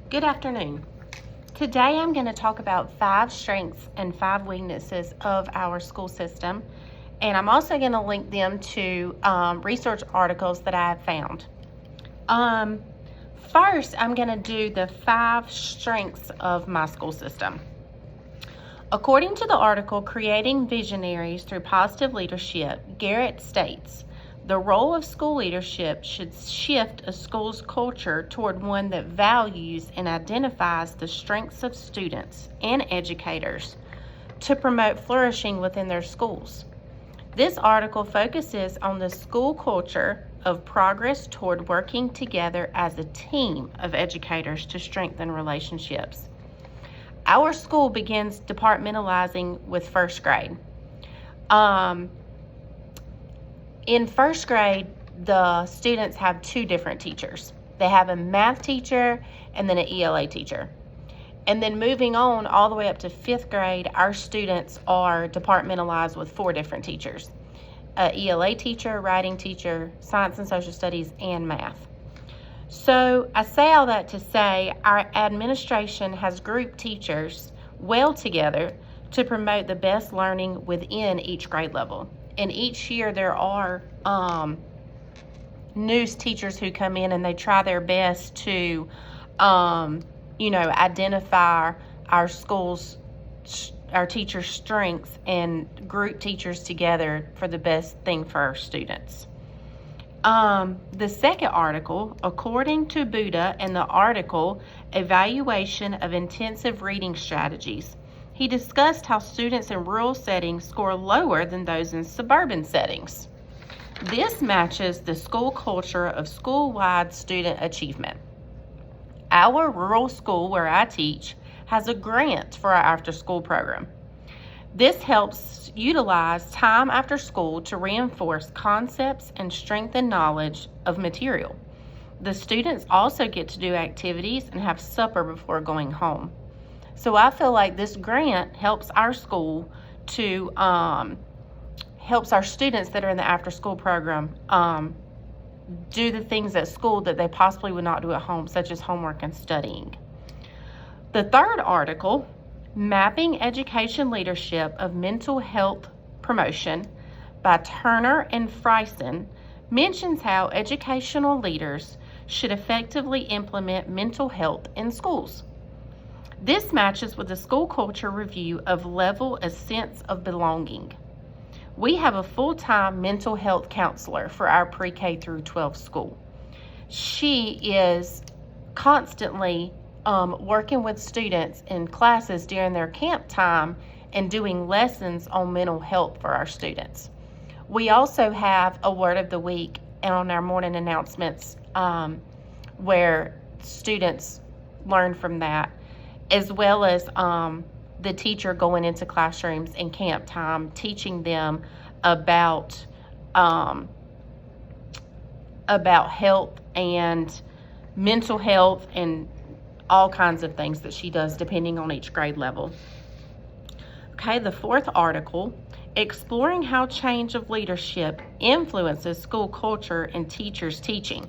Good afternoon. Today I'm going to talk about 5 strengths and 5 weaknesses of our school system, and I'm also going to link them to research articles that I have found. First, I'm going to do the 5 strengths of my school system. According to the article, Creating Visionaries Through Positive Leadership, Garrett states, the role of school leadership should shift a school's culture toward one that values and identifies the strengths of students and educators to promote flourishing within their schools. This article focuses on the school culture of progress toward working together as a team of educators to strengthen relationships. Our school begins departmentalizing with first grade. In first grade, the students have 2 different teachers. They have a math teacher and then an ELA teacher. And then moving on all the way up to 5th grade, our students are departmentalized with 4 different teachers. An ELA teacher, writing teacher, science and social studies, and math. So I say all that to say our administration has grouped teachers well together to promote the best learning within each grade level. And each year there are new teachers who come in and they try their best to, identify our schools, our teachers' strengths and group teachers together for the best thing for our students. The second article, according to Buddha and the article, Evaluation of Intensive Reading Strategies, he discussed how students in rural settings score lower than those in suburban settings. This matches the school culture of school-wide student achievement. Our rural school where I teach has a grant for our after-school program. This helps utilize time after school to reinforce concepts and strengthen knowledge of material. The students also get to do activities and have supper before going home. So I feel like this grant helps our school to helps our students that are in the after school program do the things at school that they possibly would not do at home, such as homework and studying. The third article, Mapping Education Leadership of Mental Health Promotion by Turner and Friesen, mentions how educational leaders should effectively implement mental health in schools. This matches with the school culture review of level a sense of belonging. We have a full-time mental health counselor for our pre-K through 12 school. She is constantly working with students in classes during their camp time and doing lessons on mental health for our students. We also have a word of the week on our morning announcements where students learn from that, as well as the teacher going into classrooms in camp time, teaching them about health and mental health and all kinds of things that she does depending on each grade level. Okay, the fourth article, Exploring How Change of Leadership Influences School Culture and Teachers' Teaching.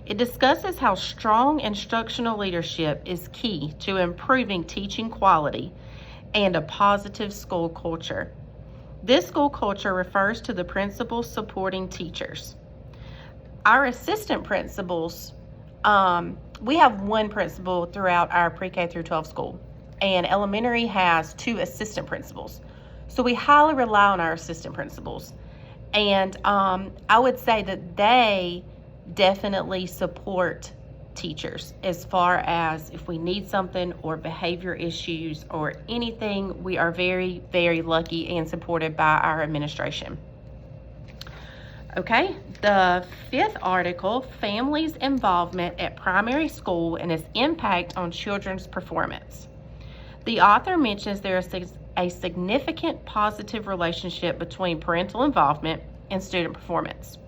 It discusses how strong instructional leadership is key to improving teaching quality and a positive school culture. This school culture refers to the principals supporting teachers. Our assistant principals, we have 1 principal throughout our pre-K through 12 school, and elementary has 2 assistant principals. So we highly rely on our assistant principals. And I would say that they definitely support teachers as far as if we need something or behavior issues or anything. We are very, very lucky and supported by our administration. Okay, the 5th article, Families' Involvement at Primary School and its Impact on Children's Performance. The author mentions there is a significant positive relationship between parental involvement and student performance.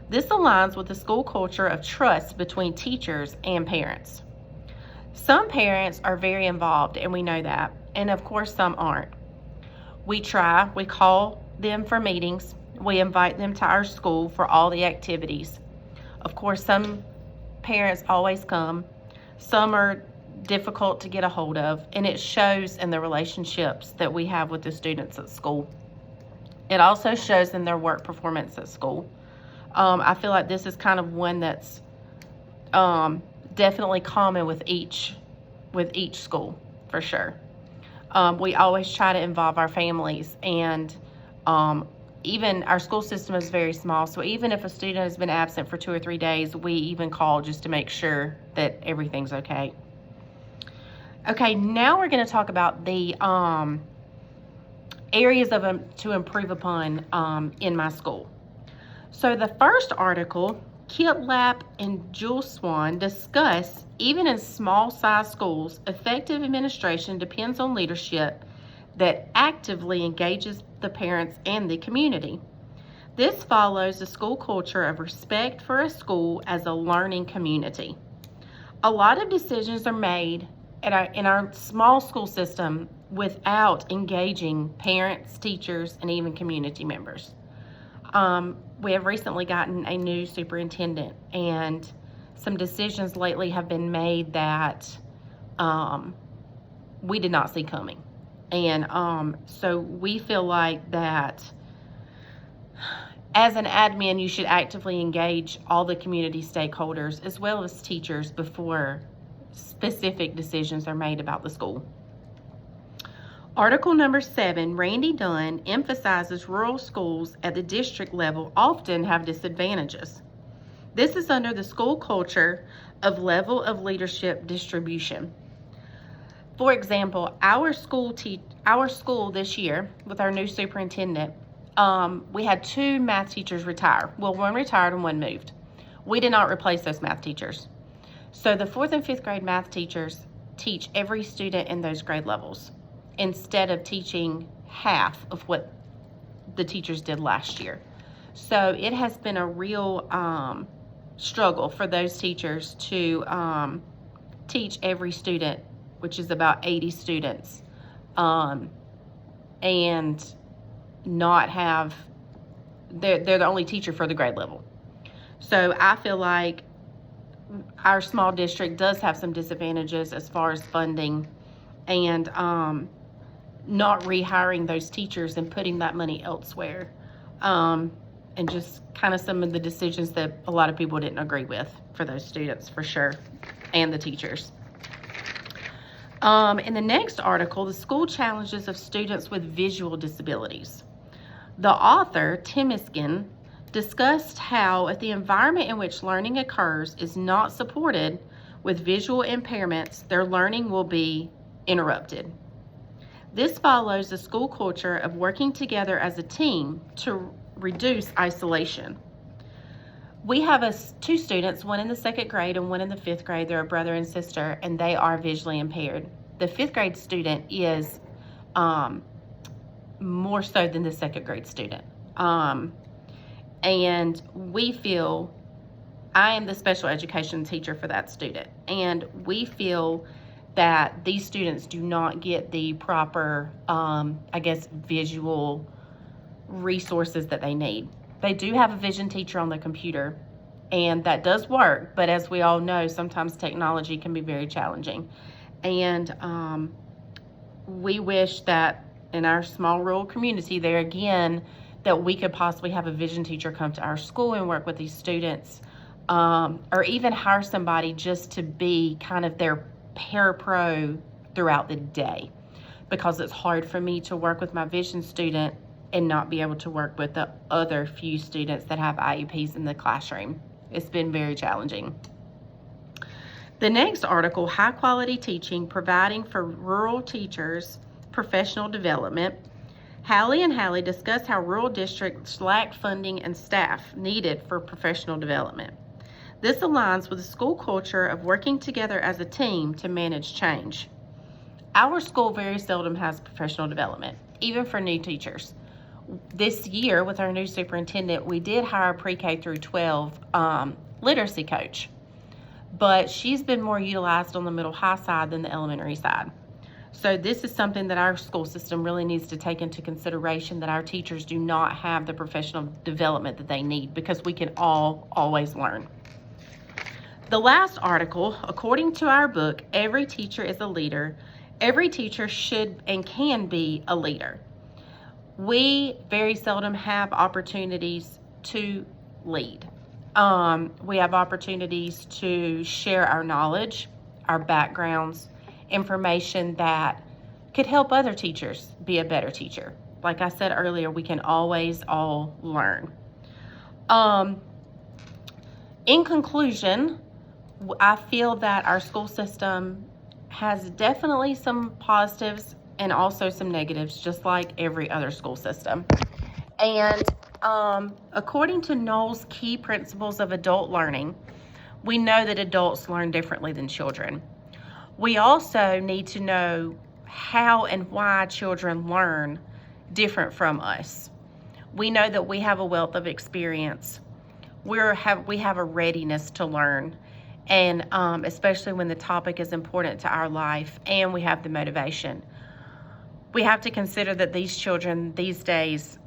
This aligns with the school culture of trust between teachers and parents. Some parents are very involved, and we know that, and of course some aren't. We call them for meetings, we invite them to our school for all the activities. Of course, some parents always come, Some are difficult to get a hold of, and it shows in the relationships that we have with the students at school. It also shows in their work performance at school. I feel like this is kind of one that's definitely common with each school, for sure. We always try to involve our families, and even our school system is very small, so even if a student has been absent for 2 or 3 days, we even call just to make sure that everything's okay. Okay, now we're going to talk about the areas to improve upon in my school. So the first article, Kit Lapp and Jules Swan discuss, even in small size schools, effective administration depends on leadership that actively engages the parents and the community. This follows a school culture of respect for a school as a learning community. A lot of decisions are made in our small school system without engaging parents, teachers, and even community members. We have recently gotten a new superintendent, and some decisions lately have been made that we did not see coming. And so we feel like that as an admin, you should actively engage all the community stakeholders as well as teachers before specific decisions are made about the school. Article number 7, Randy Dunn emphasizes rural schools at the district level often have disadvantages. This is under the school culture of level of leadership distribution. For example, our school this year with our new superintendent, we had 2 math teachers retire. Well, one retired and one moved. We did not replace those math teachers. So the 4th and 5th grade math teachers teach every student in those grade levels, instead of teaching half of what the teachers did last year. So it has been a real struggle for those teachers to teach every student, which is about 80 students, and not have, they're the only teacher for the grade level. So I feel like our small district does have some disadvantages as far as funding and not rehiring those teachers and putting that money elsewhere, and just kind of some of the decisions that a lot of people didn't agree with for those students, for sure, and the teachers. In the next article, the school challenges of students with visual disabilities. The author, Timiskin, discussed how if the environment in which learning occurs is not supported with visual impairments, their learning will be interrupted. This follows the school culture of working together as a team to reduce isolation. We have 2 students, one in the 2nd grade and one in the 5th grade. They're a brother and sister, and they are visually impaired. The 5th grade student is more so than the 2nd grade student. And we feel, I am the special education teacher for that student, and we feel that these students do not get the proper, visual resources that they need. They do have a vision teacher on the computer, and that does work, but as we all know, sometimes technology can be very challenging. And we wish that in our small rural community there again, that we could possibly have a vision teacher come to our school and work with these students, or even hire somebody just to be kind of their parapro throughout the day, because it's hard for me to work with my vision student and not be able to work with the other few students that have IEPs in the classroom. It's been very challenging. The next article, High Quality Teaching, Providing for Rural Teachers Professional Development. Hallie and Hallie discuss how rural districts lack funding and staff needed for professional development. This aligns with the school culture of working together as a team to manage change. Our school very seldom has professional development, even for new teachers. This year, with our new superintendent, we did hire a pre-K through 12 literacy coach, but she's been more utilized on the middle high side than the elementary side. So this is something that our school system really needs to take into consideration, that our teachers do not have the professional development that they need, because we can all always learn. The last article, according to our book, Every Teacher is a Leader. Every teacher should and can be a leader. We very seldom have opportunities to lead. We have opportunities to share our knowledge, our backgrounds, information that could help other teachers be a better teacher. Like I said earlier, we can always all learn. In conclusion, I feel that our school system has definitely some positives and also some negatives, just like every other school system. And according to Knoll's key principles of adult learning, we know that adults learn differently than children. We also need to know how and why children learn different from us. We know that we have a wealth of experience. We have a readiness to learn, and especially when the topic is important to our life, and we have the motivation. We have to consider that these children these days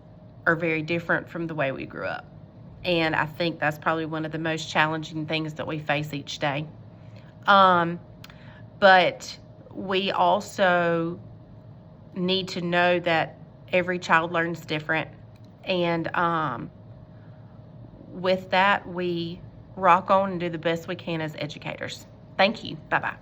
are very different from the way we grew up. And I think that's probably one of the most challenging things that we face each day. But we also need to know that every child learns different. And with that, we rock on and do the best we can as educators. Thank you. Bye-bye.